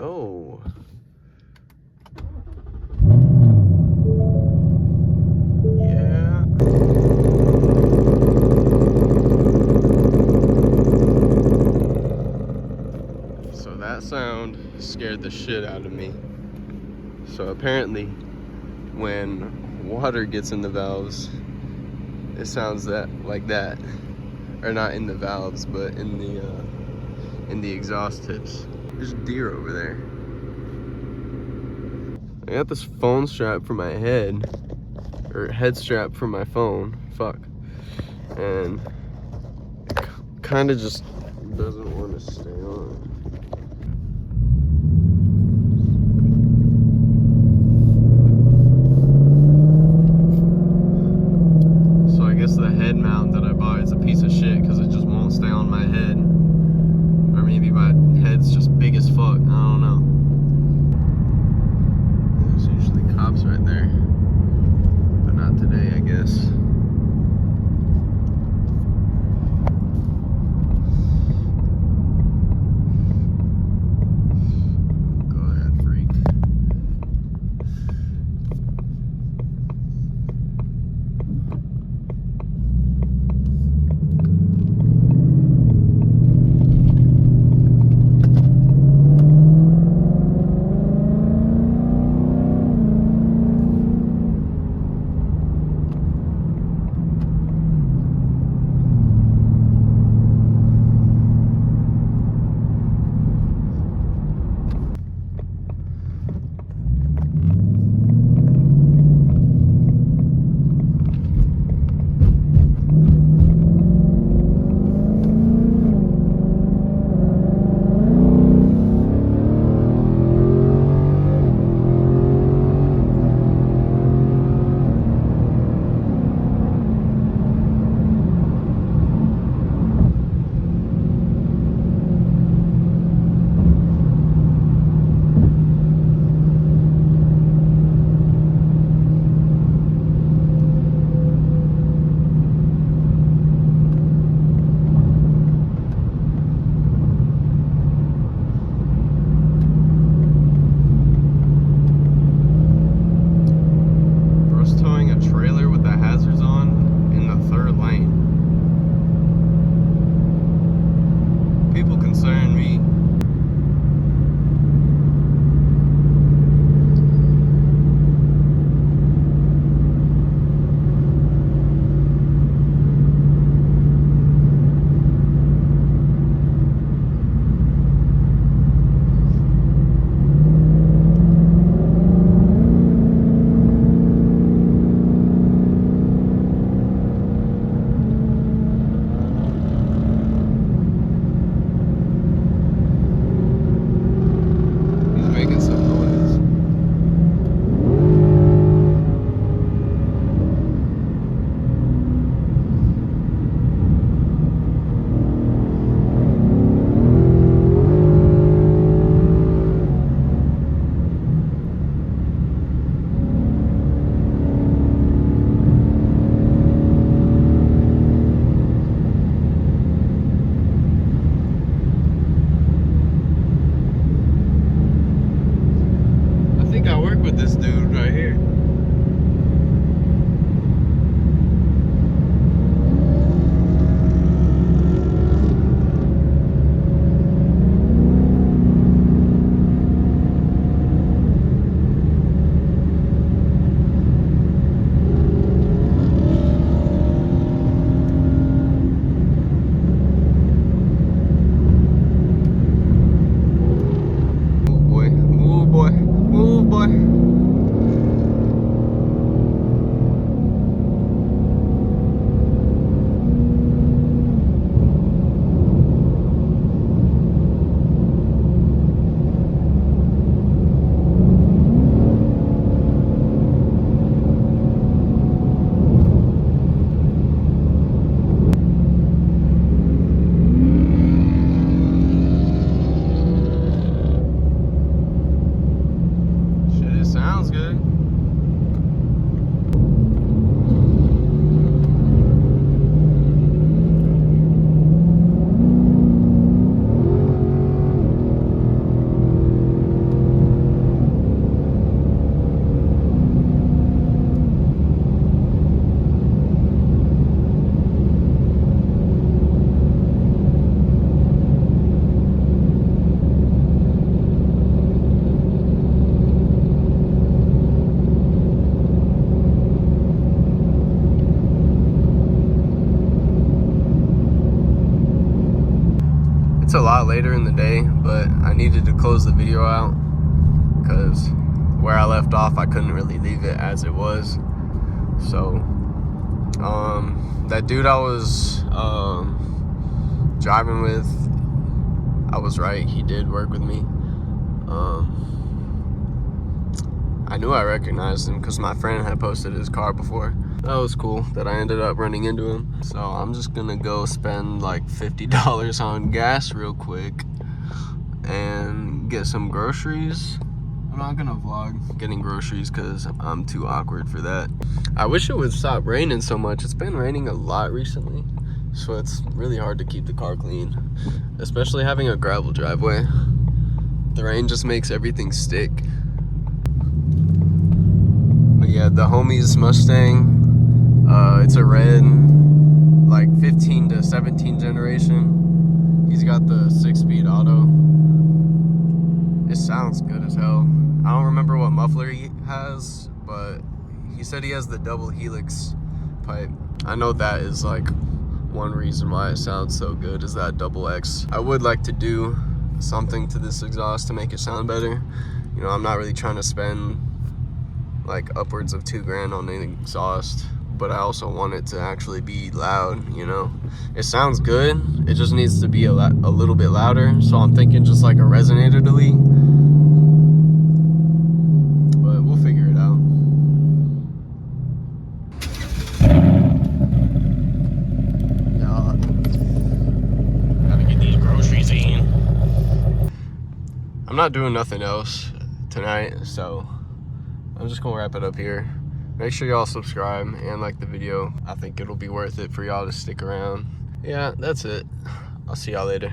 go. Yeah. So that sound scared the shit out of me. So apparently when water gets in the valves, it sounds like that. Or not in the valves, but in the exhaust tips. There's deer over there. I got this phone strap for my head, or head strap for my phone. Fuck. And it kind of just doesn't want to stay on. So I guess the head mount that I bought is a piece of shit because it just won't stay on my head. Or maybe my head's just big as fuck. I don't know. There's usually cops right there. But not today, I guess. later in the day, but I needed to close the video out because where I left off, I couldn't really leave it as it was. So that dude I was driving with, I was right, he did work with me. I knew I recognized him because my friend had posted his car before. That was cool that I ended up running into him. So I'm just gonna go spend like $50 on gas real quick and get some groceries. I'm not gonna vlog getting groceries because I'm too awkward for that. I wish it would stop raining so much. It's been raining a lot recently, so it's really hard to keep the car clean, especially having a gravel driveway. The rain just makes everything stick. But yeah, the homie's Mustang, it's a red, like 15 to 17 generation. He's got the 6-speed auto. It sounds good as hell. I don't remember what muffler he has, but he said he has the double helix pipe. I know that is like one reason why it sounds so good, is that double X. I would like to do something to this exhaust to make it sound better. You know, I'm not really trying to spend like upwards of $2,000 on an exhaust, but I also want it to actually be loud, you know? It sounds good, it just needs to be a little bit louder, so I'm thinking just like a resonator delete. But we'll figure it out. Gotta get these groceries in. I'm not doing nothing else tonight, so I'm just gonna wrap it up here. Make sure y'all subscribe and like the video. I think it'll be worth it for y'all to stick around. Yeah, that's it. I'll see y'all later.